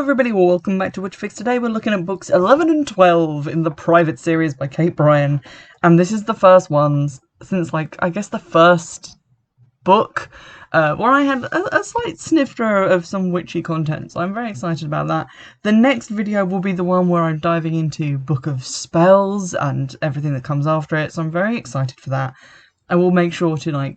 everybody, welcome back to Witchfix. Today we're looking at books 11 and 12 in the Private series by Kate Bryan. And this is the first ones since, I guess the first book, where I had a slight snifter of some witchy content. So I'm very excited about that. The next video will be the one where I'm diving into Book of Spells and everything that comes after it. So I'm very excited for that. I will make sure to,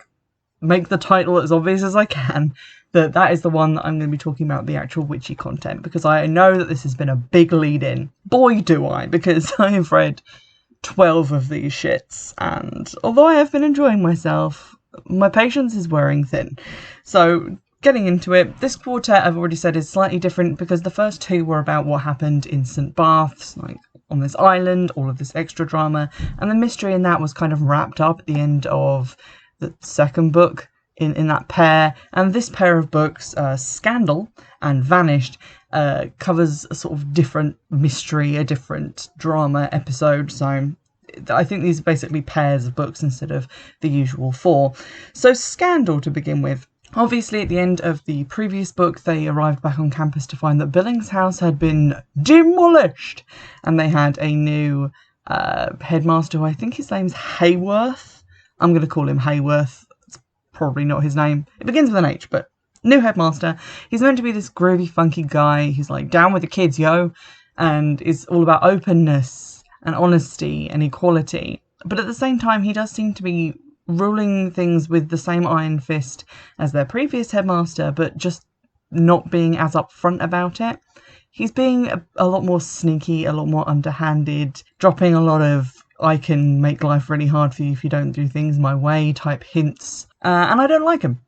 make the title as obvious as I can. That is the one that I'm going to be talking about, the actual witchy content, because I know that this has been a big lead-in. Boy, do I, because I have read 12 of these shits, and although I have been enjoying myself, my patience is wearing thin. So, getting into it, this quartet, I've already said, is slightly different, because the first two were about what happened in St. Barths, on this island, all of this extra drama, and the mystery in that was kind of wrapped up at the end of the second book. In that pair, and this pair of books, Scandal and Vanished, covers a sort of different mystery, a different drama episode, so I think these are basically pairs of books instead of the usual four. So Scandal, to begin with. Obviously, at the end of the previous book, they arrived back on campus to find that Billings' house had been demolished, and they had a new headmaster, who I think his name's Hayworth. I'm going to call him Hayworth. Probably not his name. It begins with an H, but new headmaster. He's meant to be this groovy, funky guy. He's down with the kids, yo, and is all about openness and honesty and equality. But at the same time, he does seem to be ruling things with the same iron fist as their previous headmaster, but just not being as upfront about it. He's being a lot more sneaky, a lot more underhanded, dropping a lot of I can make life really hard for you if you don't do things my way type hints. And I don't like him.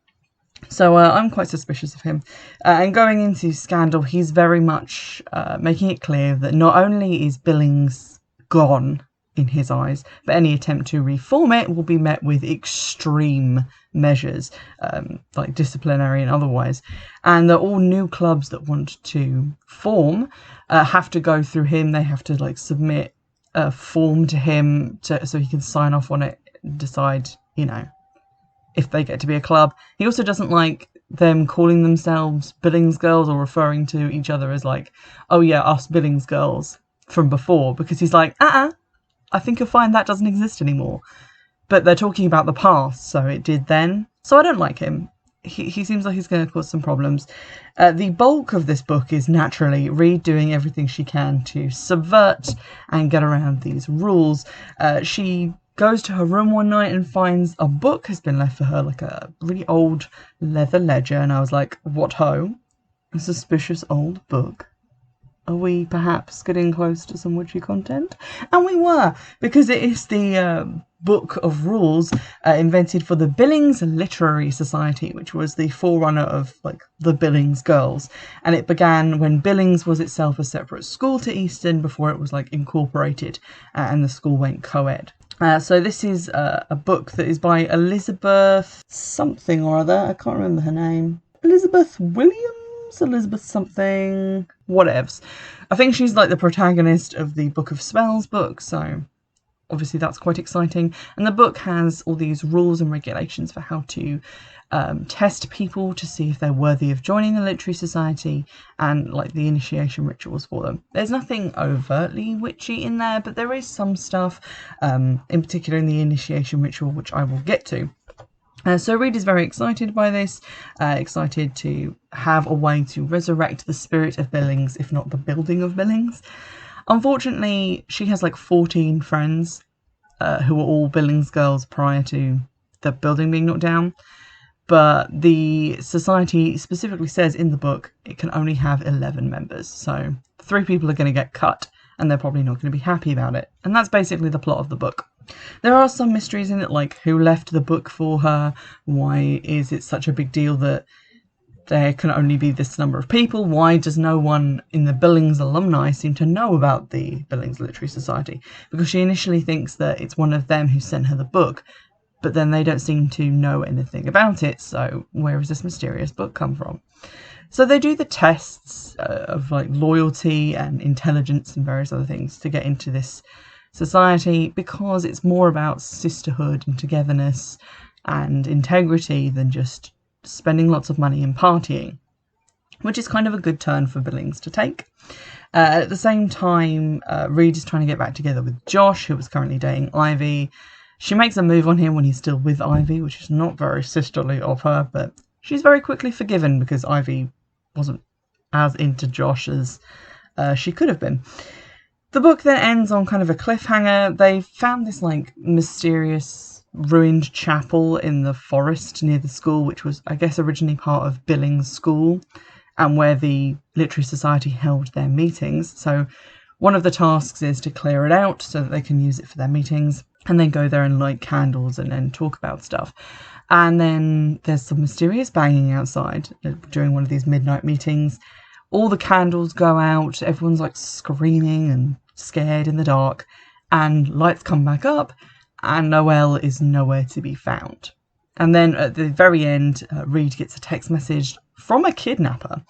So I'm quite suspicious of him. And going into Scandal, he's very much making it clear that not only is Billings gone in his eyes, but any attempt to reform it will be met with extreme measures, like disciplinary and otherwise. And that all new clubs that want to form have to go through him. They have to submit a form to him so he can sign off on it and decide, if they get to be a club. He also doesn't like them calling themselves Billings girls or referring to each other as oh yeah, us Billings girls from before, because he's I think you'll find that doesn't exist anymore. But they're talking about the past, so it did then. So I don't like him. He seems like he's going to cause some problems. The bulk of this book is naturally Reed doing everything she can to subvert and get around these rules. She goes to her room one night and finds a book has been left for her, a really old leather ledger. And I was like, what ho? A suspicious old book. Are we perhaps getting close to some witchy content? And we were, because it is the book of rules invented for the Billings Literary Society, which was the forerunner of the Billings Girls. And it began when Billings was itself a separate school to Easton before it was incorporated and the school went co-ed. So this is a book that is by Elizabeth something or other. I can't remember her name. Elizabeth Williams? Elizabeth something? Whatevs. I think she's the protagonist of the Book of Spells book, so obviously that's quite exciting. And the book has all these rules and regulations for how to test people to see if they're worthy of joining the literary society, and the initiation rituals for them. There's nothing overtly witchy in there, but there is some stuff, in particular in the initiation ritual, which I will get to. So Reed is very excited by this, excited to have a way to resurrect the spirit of Billings, if not the building of Billings. Unfortunately, she has 14 friends who were all Billings girls prior to the building being knocked down. But the society specifically says in the book it can only have 11 members. So 3 people are going to get cut, and they're probably not going to be happy about it. And that's basically the plot of the book. There are some mysteries in it, who left the book for her, why is it such a big deal that there can only be this number of people, why does no one in the Billings alumni seem to know about the Billings Literary Society? Because she initially thinks that it's one of them who sent her the book, but then they don't seem to know anything about it, so where has this mysterious book come from? So they do the tests of loyalty and intelligence and various other things to get into this society, because it's more about sisterhood and togetherness and integrity than just spending lots of money and partying. which is kind of a good turn for Billings to take. At the same time, Reed is trying to get back together with Josh, who was currently dating Ivy. She makes a move on him when he's still with Ivy, which is not very sisterly of her, but she's very quickly forgiven because Ivy wasn't as into Josh as she could have been. The book then ends on kind of a cliffhanger. They found this like mysterious ruined chapel in the forest near the school, which was, I guess, originally part of Billings School and where the Literary Society held their meetings. So one of the tasks is to clear it out so that they can use it for their meetings and then go there and light candles and talk about stuff. And then there's some mysterious banging outside during one of these midnight meetings. All the candles go out, everyone's like screaming and scared in the dark, and lights come back up, and Noelle is nowhere to be found. And then at the very end, Reed gets a text message from a kidnapper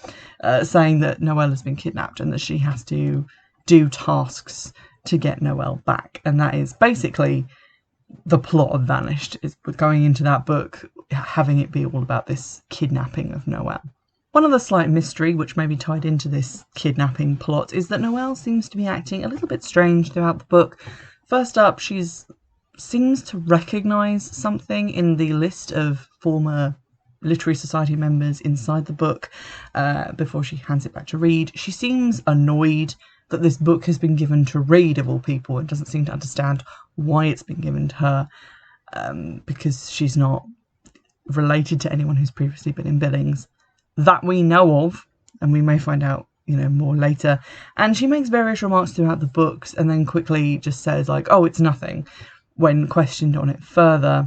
saying that Noelle has been kidnapped and that she has to do tasks to get Noelle back. And that is basically the plot of Vanished, is going into that book, having it be all about this kidnapping of Noelle. One other slight mystery, which may be tied into this kidnapping plot, is that Noelle seems to be acting a little bit strange throughout the book. First up, she seems to recognise something in the list of former Literary Society members inside the book before she hands it back to Reed. She seems annoyed that this book has been given to Reed, of all people, and doesn't seem to understand why it's been given to her, because she's not related to anyone who's previously been in Billings that we know of, and we may find out, more later. And she makes various remarks throughout the books and then quickly just says like, oh, it's nothing, when questioned on it further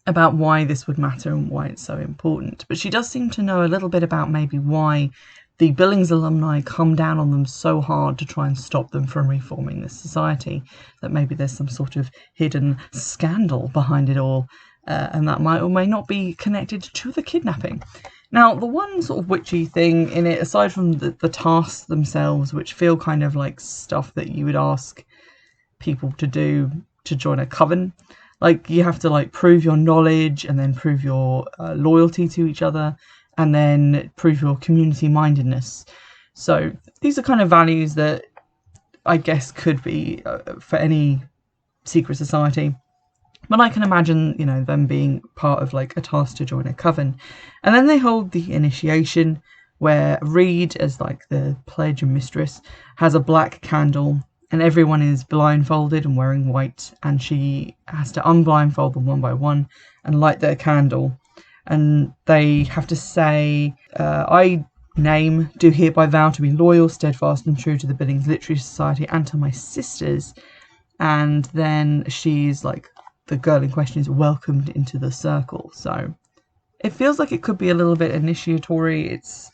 about why this would matter and why it's so important. But she does seem to know a little bit about maybe why the Billings alumni come down on them so hard to try and stop them from reforming this society, that maybe there's some sort of hidden scandal behind it all, and that might or may not be connected to the kidnapping. Now, the one sort of witchy thing in it, aside from the tasks themselves, which feel kind of like stuff that you would ask people to do to join a coven, like you have to like prove your knowledge and then prove your loyalty to each other and then prove your community mindedness. So these are kind of values that I guess could be for any secret society. But I can imagine, them being part of like a task to join a coven. And then they hold the initiation, where Reed, as like the pledge and mistress, has a black candle and everyone is blindfolded and wearing white, and she has to unblindfold them one by one and light their candle. And they have to say, I do hereby vow to be loyal, steadfast and true to the Billings Literary Society and to my sisters. And then she's like, the girl in question is welcomed into the circle. So it feels like it could be a little bit initiatory. It's,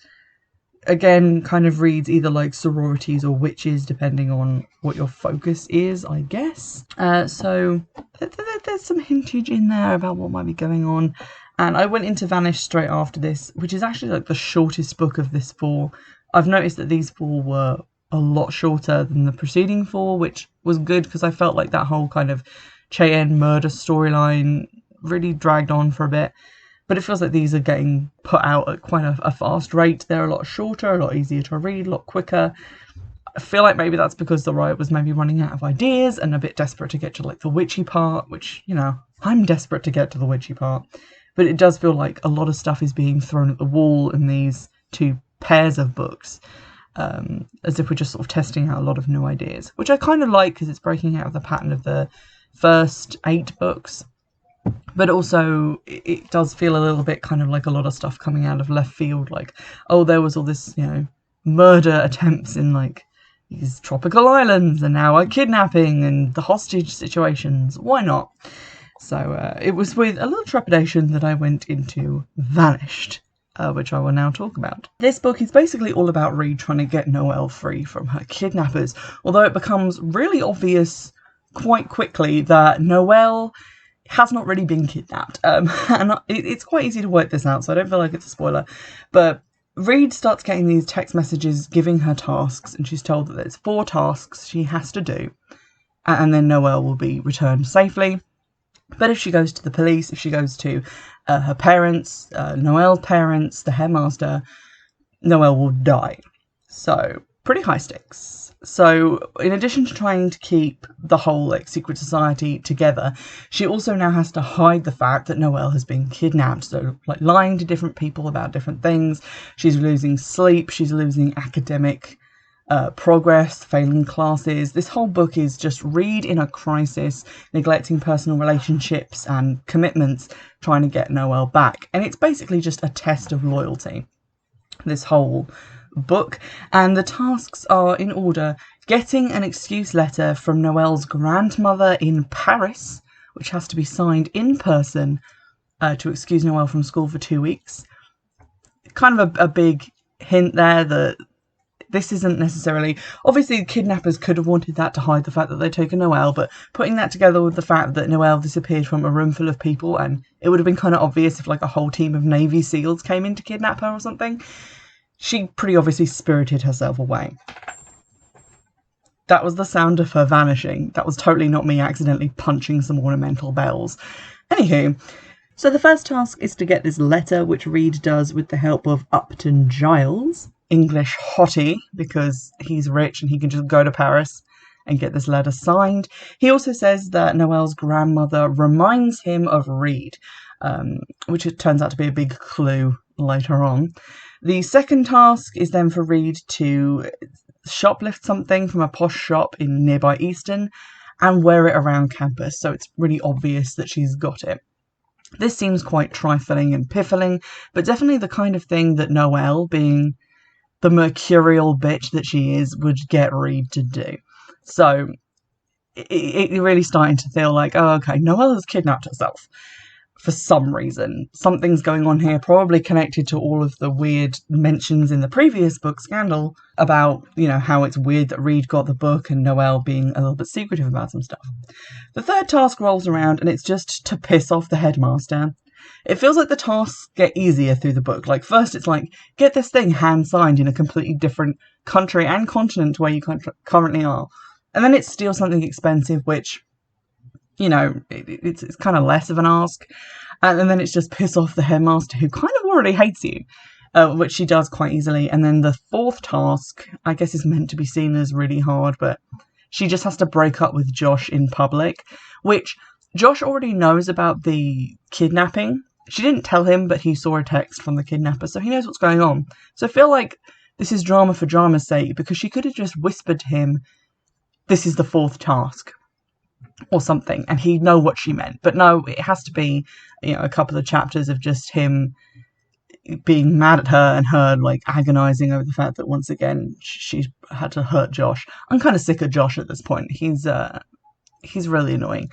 again, kind of reads either like sororities or witches, depending on what your focus is, I guess. So there's some hintage in there about what might be going on. And I went into Vanish straight after this, which is actually like the shortest book of this 4. I've noticed that these 4 were a lot shorter than the preceding 4, which was good because I felt like that whole kind of Cheyenne murder storyline really dragged on for a bit. But it feels like these are getting put out at quite a fast rate. They're a lot shorter, a lot easier to read, a lot quicker. I feel like maybe that's because the writer was maybe running out of ideas and a bit desperate to get to like the witchy part, which, I'm desperate to get to the witchy part. But it does feel like a lot of stuff is being thrown at the wall in these 2 pairs of books, as if we're just sort of testing out a lot of new ideas, which I kind of like because it's breaking out of the pattern of the first 8 books. But also it does feel a little bit kind of like a lot of stuff coming out of left field, like, oh, there was all this, murder attempts in like these tropical islands and now a kidnapping and the hostage situations. Why not? So it was with a little trepidation that I went into Vanished, which I will now talk about. This book is basically all about Reed trying to get Noelle free from her kidnappers, although it becomes really obvious quite quickly that Noelle has not really been kidnapped. And it's quite easy to work this out, so I don't feel like it's a spoiler. But Reed starts getting these text messages giving her tasks, and she's told that there's 4 tasks she has to do, and then Noelle will be returned safely. But if she goes to the police, if she goes to her parents, Noelle's parents, the headmaster, Noelle will die. So, pretty high stakes. So, in addition to trying to keep the whole secret society together, she also now has to hide the fact that Noelle has been kidnapped. So, lying to different people about different things. She's losing sleep. She's losing academic progress, failing classes. This whole book is just Reed in a crisis, neglecting personal relationships and commitments, trying to get Noelle back. And it's basically just a test of loyalty, this whole book. And the tasks are in order: getting an excuse letter from Noelle's grandmother in Paris, which has to be signed in person to excuse Noelle from school for 2 weeks. Kind of a big hint there that this isn't necessarily... Obviously, the kidnappers could have wanted that to hide the fact that they'd taken Noelle, but putting that together with the fact that Noelle disappeared from a room full of people, and it would have been kind of obvious if a whole team of Navy SEALs came in to kidnap her or something, she pretty obviously spirited herself away. That was the sound of her vanishing. That was totally not me accidentally punching some ornamental bells. Anywho, so the first task is to get this letter, which Reed does with the help of Upton Giles, English hottie, because he's rich and he can just go to Paris and get this letter signed. He also says that Noelle's grandmother reminds him of Reed, which it turns out to be a big clue later on. The second task is then for Reed to shoplift something from a posh shop in nearby Easton and wear it around campus, so it's really obvious that she's got it. This seems quite trifling and piffling, but definitely the kind of thing that Noelle, being the mercurial bitch that she is, would get Reed to do. So it really starting to feel like, oh, okay, Noelle has kidnapped herself for some reason. Something's going on here, probably connected to all of the weird mentions in the previous book, Scandal, about, how it's weird that Reed got the book and Noelle being a little bit secretive about some stuff. The third task rolls around and it's just to piss off the headmaster. It feels like the tasks get easier through the book. First it's get this thing hand-signed in a completely different country and continent to where you currently are. And then it's steal something expensive, which, it's kind of less of an ask. And then it's just piss off the headmaster, who kind of already hates you, which she does quite easily. And then the fourth task, I guess, is meant to be seen as really hard, but she just has to break up with Josh in public, which Josh already knows about the kidnapping. She didn't tell him, but he saw a text from the kidnapper, so he knows what's going on. So I feel like this is drama for drama's sake, because she could have just whispered to him, this is the fourth task, or something, and he'd know what she meant. But no, it has to be, a couple of chapters of just him being mad at her and her, agonising over the fact that once again she had to hurt Josh. I'm kind of sick of Josh at this point. He's really annoying.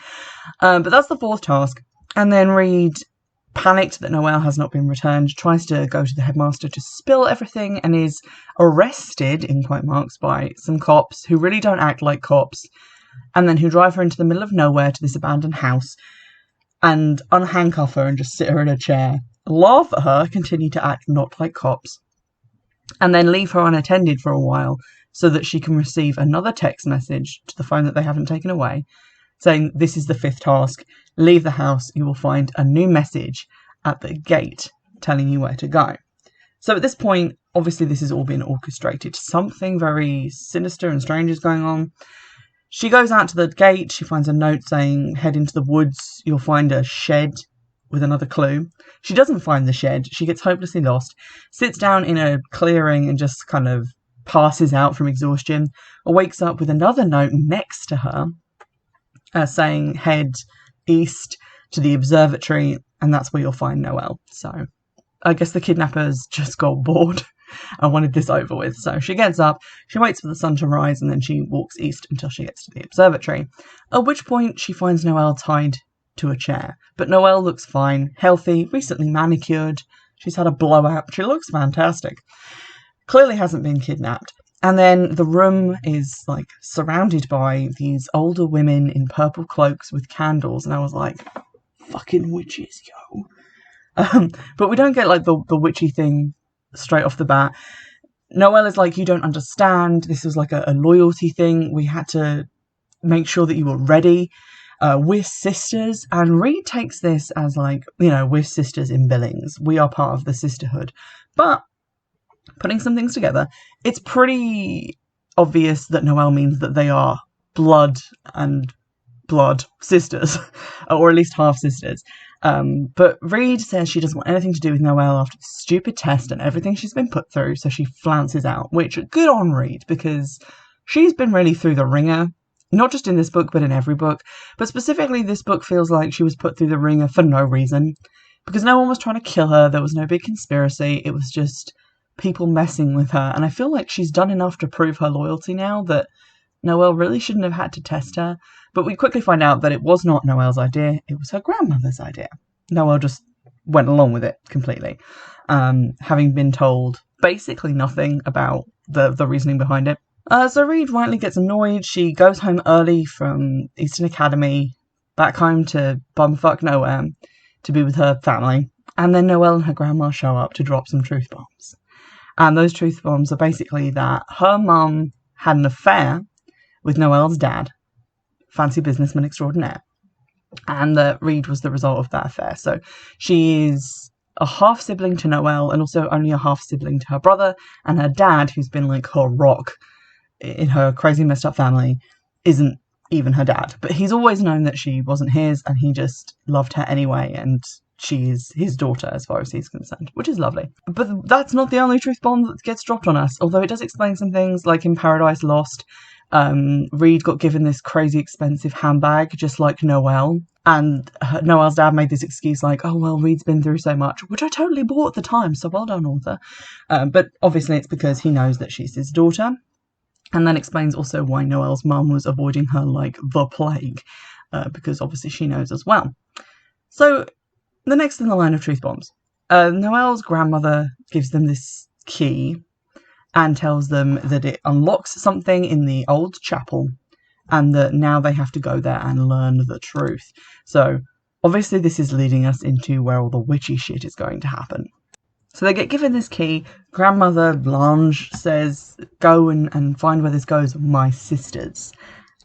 But that's the fourth task. And then Reed, panicked that Noelle has not been returned, tries to go to the headmaster to spill everything and is arrested, in quote marks, by some cops who really don't act like cops, and then who drive her into the middle of nowhere to this abandoned house and unhandcuff her and just sit her in a chair, laugh at her, continue to act not like cops, and then leave her unattended for a while so that she can receive another text message to the phone that they haven't taken away, saying, this is the fifth task, leave the house, you will find a new message at the gate telling you where to go. So at this point, obviously this has all been orchestrated. Something very sinister and strange is going on. She goes out to the gate, she finds a note saying, head into the woods, you'll find a shed with another clue. She doesn't find the shed, she gets hopelessly lost, sits down in a clearing and just kind of passes out from exhaustion, wakes up with another note next to her, saying head east to the observatory, and that's where you'll find Noelle. So I guess the kidnappers just got bored and wanted this over with. So she gets up, she waits for the sun to rise, and then she walks east until she gets to the observatory, at which point she finds Noelle tied to a chair. But Noelle looks fine, healthy, recently manicured, she's had a blowout, she looks fantastic. Clearly hasn't been kidnapped. And then the room is surrounded by these older women in purple cloaks with candles, and I was like, fucking witches, yo. But we don't get the witchy thing straight off the bat. Noelle is like, you don't understand, this was a loyalty thing, we had to make sure that you were ready, we're sisters. And Reed takes this as we're sisters in Billings, we are part of the sisterhood. But putting some things together. It's pretty obvious that Noelle means that they are blood sisters, or at least half sisters. But Reed says she doesn't want anything to do with Noelle after the stupid test and everything she's been put through, so she flounces out, which, good on Reed, because she's been really through the ringer, not just in this book, but in every book. But specifically, this book feels like she was put through the ringer for no reason, because no one was trying to kill her, there was no big conspiracy, it was just people messing with her, and I feel like she's done enough to prove her loyalty now that Noelle really shouldn't have had to test her. But we quickly find out that it was not Noelle's idea, it was her grandmother's idea. Noelle just went along with it completely, having been told basically nothing about the reasoning behind it. So Reed rightly gets annoyed. She goes home early from Eastern Academy, back home to bumfuck nowhere, to be with her family. And then Noelle and her grandma show up to drop some truth bombs. And those truth bombs are basically that her mum had an affair with Noelle's dad, fancy businessman extraordinaire, and that Reed was the result of that affair. So she is a half sibling to Noelle and also only a half sibling to her brother, and her dad, who's been like her rock in her crazy messed up family, isn't even her dad. But he's always known that she wasn't his, and he just loved her anyway, and she is his daughter as far as he's concerned, which is lovely. But that's not the only truth bomb that gets dropped on us, although it does explain some things, like in Paradise Lost, Reed got given this crazy expensive handbag, just like Noelle, and Noelle's dad made this excuse like, oh, well, Reed's been through so much, which I totally bought at the time, so well done, author. But obviously it's because he knows that she's his daughter, and that explains also why Noelle's mum was avoiding her like the plague, because obviously she knows as well. So, the next in the line of truth bombs. Noelle's grandmother gives them this key and tells them that it unlocks something in the old chapel and that now they have to go there and learn the truth. So, obviously this is leading us into where all the witchy shit is going to happen. So they get given this key. Grandmother Blanche says, go and find where this goes, my sisters,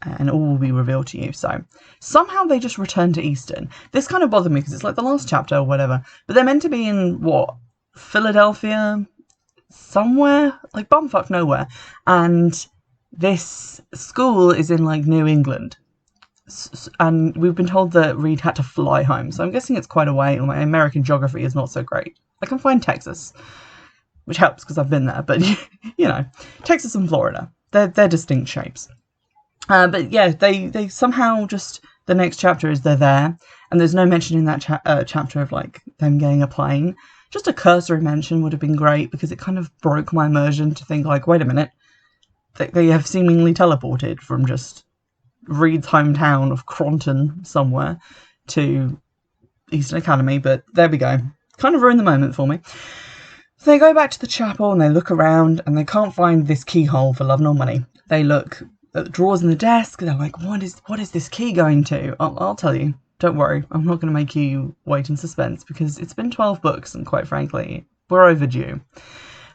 and all will be revealed to you. So somehow they just return to Eastern. This kind of bothered me because it's like the last chapter or whatever, but they're meant to be in, what, Philadelphia? Somewhere? Like bumfuck nowhere. And this school is in like New England. And we've been told that Reed had to fly home, so I'm guessing it's quite a way. My American geography is not so great. I can find Texas, which helps because I've been there, but you know, Texas and Florida, they're distinct shapes. But yeah, they somehow just, the next chapter is they're there, and there's no mention in that chapter of like them getting a plane. Just a cursory mention would have been great, because it kind of broke my immersion to think like, wait a minute, they have seemingly teleported from just Reed's hometown of Cronton somewhere to Eastern Academy, but there we go. Kind of ruined the moment for me. So they go back to the chapel and they look around and they can't find this keyhole for love nor money. They look at the drawers in the desk. They're like, what is this key going to? I'll tell you. Don't worry. I'm not going to make you wait in suspense, because it's been 12 books and quite frankly, we're overdue.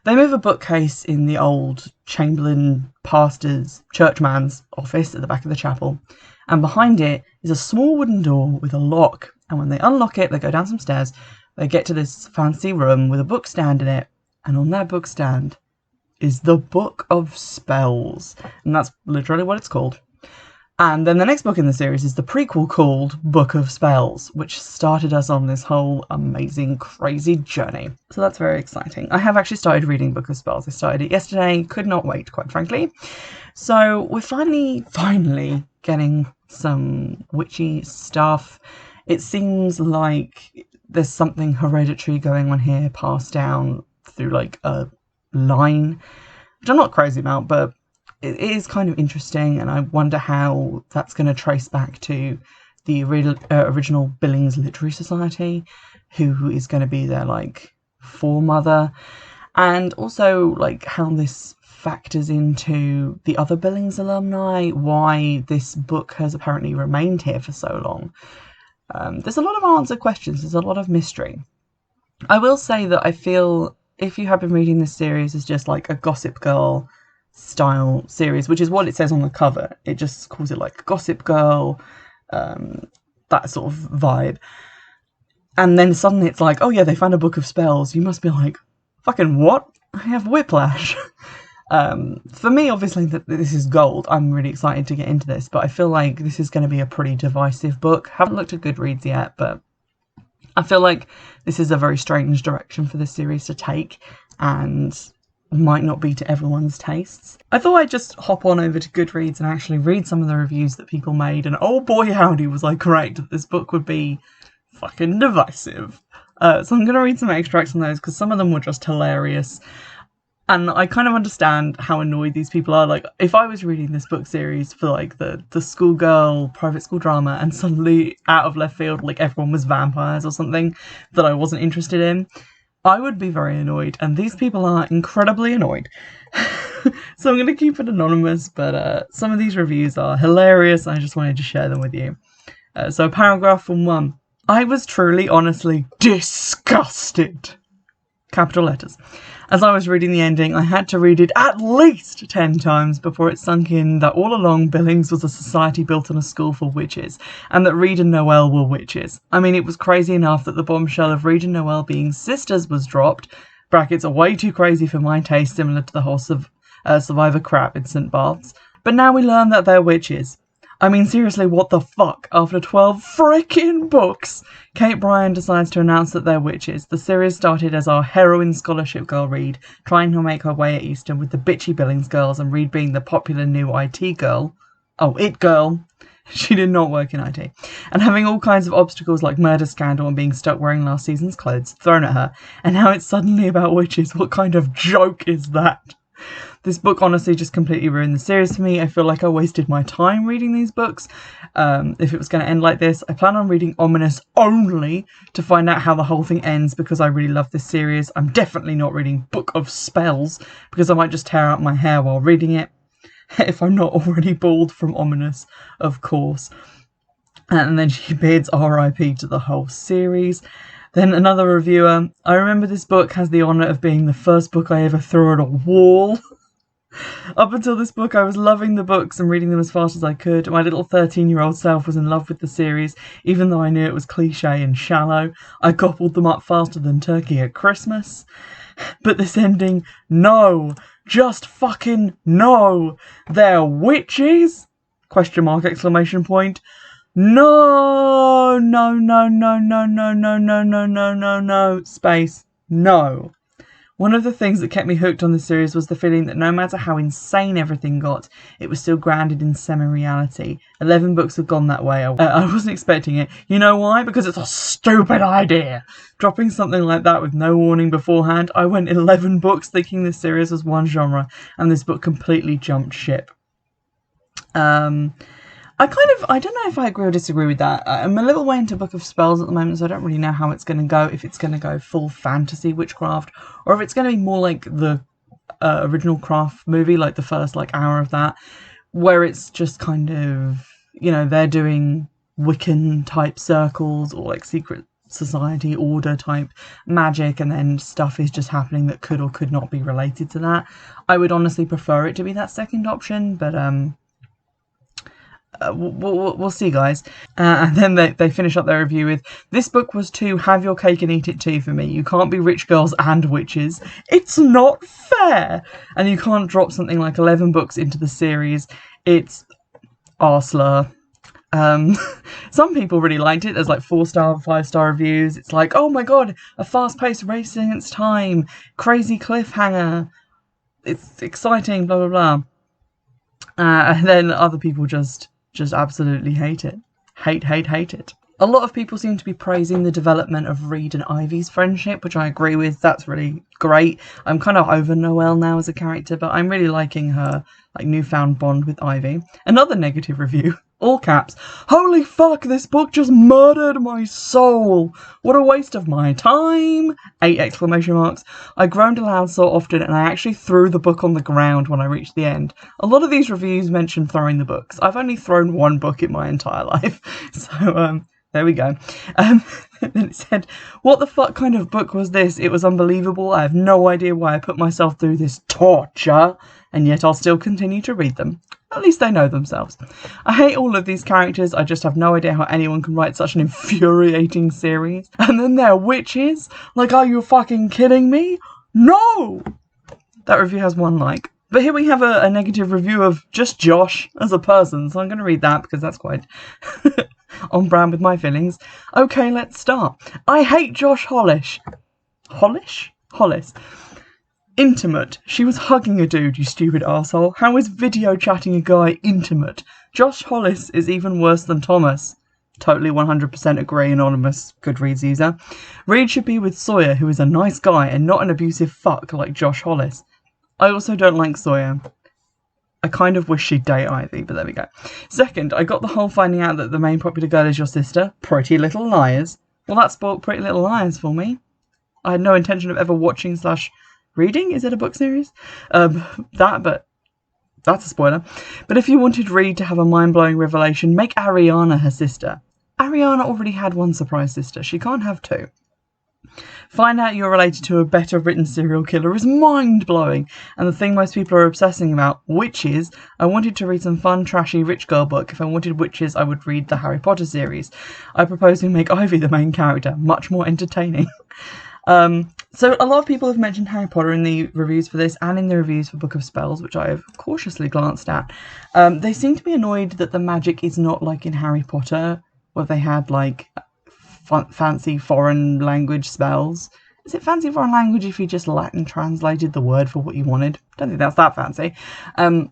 They move a bookcase in the old Chamberlain pastor's churchman's office at the back of the chapel, and behind it is a small wooden door with a lock, and when they unlock it, they go down some stairs, they get to this fancy room with a book stand in it, and on that book stand is the Book of Spells, and that's literally what it's called. And then the next book in the series is the prequel called Book of Spells, which started us on this whole amazing, crazy journey. So that's very exciting. I have actually started reading Book of Spells. I started it yesterday. Could not wait, quite frankly. So we're finally getting some witchy stuff. It seems like there's something hereditary going on here, passed down through like a line, which I'm not crazy about, but it is kind of interesting, and I wonder how that's going to trace back to the original Billings Literary Society, who is going to be their like foremother, and also like how this factors into the other Billings alumni, why this book has apparently remained here for so long. There's a lot of unanswered questions, there's a lot of mystery. I will say that I feel if you have been reading this series as just like a Gossip Girl style series, which is what it says on the cover, it just calls it like Gossip Girl, that sort of vibe, and then suddenly it's like, oh yeah, they found a Book of Spells, you must be like, fucking what? I have whiplash. For me, obviously, this is gold. I'm really excited to get into this, but I feel like this is going to be a pretty divisive book. Haven't looked at Goodreads yet, but I feel like this is a very strange direction for this series to take, and might not be to everyone's tastes. I thought I'd just hop on over to Goodreads and actually read some of the reviews that people made, and oh boy howdy was I correct that this book would be fucking divisive. So I'm going to read some extracts from those because some of them were just hilarious. And I kind of understand how annoyed these people are. Like, if I was reading this book series for, like, the schoolgirl private school drama and suddenly, out of left field, like, everyone was vampires or something that I wasn't interested in, I would be very annoyed. And these people are incredibly annoyed. So I'm going to keep it anonymous, but some of these reviews are hilarious. And I just wanted to share them with you. So paragraph from 1. I was truly, honestly disgusted. Capital letters. As I was reading the ending, I had to read it at least 10 times before it sunk in that all along Billings was a society built on a school for witches, and that Reed and Noelle were witches. I mean, it was crazy enough that the bombshell of Reed and Noelle being sisters was dropped. Brackets are way too crazy for my taste, similar to the whole Survivor crap in St. Bart's. But now we learn that they're witches. I mean, seriously, what the fuck? After 12 frickin' books, Kate Bryan decides to announce that they're witches. The series started as our heroine scholarship girl Reed, trying to make her way at Easton with the bitchy Billings girls, and Reed being the popular new IT girl. Oh, it girl. She did not work in IT. And having all kinds of obstacles like murder scandal and being stuck wearing last season's clothes thrown at her. And now it's suddenly about witches. What kind of joke is that? This book honestly just completely ruined the series for me. I feel like I wasted my time reading these books. If it was going to end like this, I plan on reading Ominous only to find out how the whole thing ends because I really love this series. I'm definitely not reading Book of Spells because I might just tear out my hair while reading it. If I'm not already bald from Ominous, of course. And then she bids RIP to the whole series. Then another reviewer, I remember this book has the honour of being the first book I ever threw at a wall. Up until this book, I was loving the books and reading them as fast as I could. My little 13-year-old self was in love with the series, even though I knew it was cliche and shallow. I gobbled them up faster than turkey at Christmas. But this ending, no. Just fucking no. They're witches? Question mark, exclamation point. No, no, no, no, no, no, no, no, no, no, no, no, space, no. One of the things that kept me hooked on the series was the feeling that no matter how insane everything got, it was still grounded in semi-reality. 11 books have gone that way. I wasn't expecting it. You know why? Because it's a stupid idea. Dropping something like that with no warning beforehand, I went 11 books thinking this series was one genre, and this book completely jumped ship. I don't know if I agree or disagree with that. I'm a little way into Book of Spells at the moment, so I don't really know how it's going to go, if it's going to go full fantasy witchcraft, or if it's going to be more like the original Craft movie, like the first hour of that, where it's just kind of, they're doing Wiccan type circles, or secret society order type magic, and then stuff is just happening that could or could not be related to that. I would honestly prefer it to be that second option, but we'll see, guys. And then they finish up their review with, this book was too have your cake and eat it too for me. You can't be rich girls and witches. It's not fair. And you can't drop something like 11 books into the series. It's arslur. Some people really liked it. There's 4-star, 5-star reviews. It's like, oh my god, a fast-paced race against time, crazy cliffhanger, it's exciting, blah blah blah. And then other people just absolutely hate it. Hate it. A lot of people seem to be praising the development of Reed and Ivy's friendship, which I agree with. That's really great. I'm kind of over Noelle now as a character, but I'm really liking her newfound bond with Ivy. Another negative review, all caps, holy fuck, this book just murdered my soul. What a waste of my time. 8 exclamation marks. I groaned aloud so often, and I actually threw the book on the ground when I reached the end. A lot of these reviews mention throwing the books. I've only thrown one book in my entire life. So, there we go. Then it said, what the fuck kind of book was this? It was unbelievable. I have no idea why I put myself through this torture, and yet I'll still continue to read them. At least they know themselves. I hate all of these characters. I just have no idea how anyone can write such an infuriating series. And then they're witches? Are you fucking kidding me? No! That review has 1 like. But here we have a negative review of just Josh as a person, so I'm going to read that because that's quite on brand with my feelings. Okay, let's start. I hate Josh Hollis. Hollis. Intimate. She was hugging a dude, you stupid arsehole. How is video chatting a guy intimate? Josh Hollis is even worse than Thomas. Totally 100% agree, anonymous Goodreads user. Reed should be with Sawyer, who is a nice guy and not an abusive fuck like Josh Hollis. I also don't like Sawyer. I kind of wish she'd date Ivy, but there we go. Second, I got the whole finding out that the main popular girl is your sister. Pretty Little Liars. Well, that spoiled Pretty Little Liars for me. I had no intention of ever watching / reading. Is it a book series? But that's a spoiler. But if you wanted Reed to have a mind-blowing revelation, make Ariana her sister. Ariana already had 1 surprise sister. She can't have 2. Find out you're related to a better written serial killer is mind-blowing. And the thing most people are obsessing about, witches. I wanted to read some fun, trashy, rich girl book. If I wanted witches, I would read the Harry Potter series. I propose we make Ivy the main character. Much more entertaining. So a lot of people have mentioned Harry Potter in the reviews for this and in the reviews for Book of Spells, which I have cautiously glanced at. They seem to be annoyed that the magic is not like in Harry Potter, where they had like fancy foreign language spells. Is it fancy foreign language if you just Latin translated the word for what you wanted? Don't think that's that fancy. So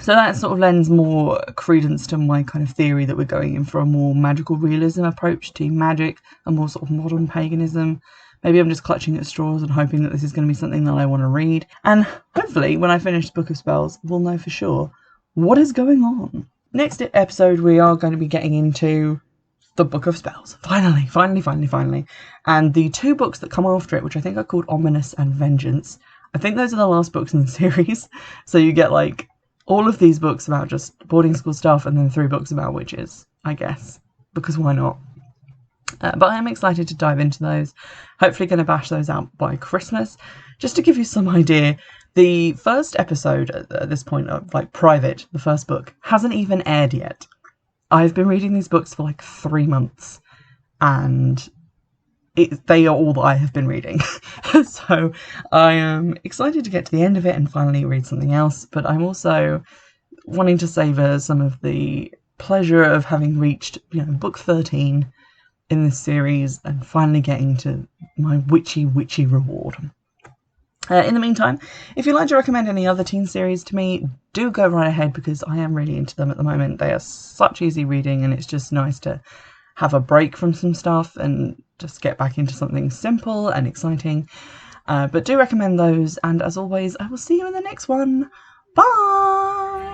that sort of lends more credence to my kind of theory that we're going in for a more magical realism approach to magic, a more sort of modern paganism. Maybe I'm just clutching at straws and hoping that this is going to be something that I want to read. And hopefully, when I finish the Book of Spells, we'll know for sure what is going on. Next episode, we are going to be getting into the Book of Spells. Finally. And the 2 books that come after it, which I think are called Ominous and Vengeance. I think those are the last books in the series. So you get like all of these books about just boarding school stuff and then 3 books about witches, I guess. Because why not? But I'm excited to dive into those. Hopefully going to bash those out by Christmas. Just to give you some idea, the first episode at this point, like Private, the first book, hasn't even aired yet. I've been reading these books for like 3 months, and they are all that I have been reading. So I am excited to get to the end of it and finally read something else, but I'm also wanting to savour some of the pleasure of having reached, book 13 in this series and finally getting to my witchy reward. In the meantime, if you'd like to recommend any other teen series to me, do go right ahead because I am really into them at the moment. They are such easy reading and it's just nice to have a break from some stuff and just get back into something simple and exciting. But do recommend those, and as always, I will see you in the next one. Bye!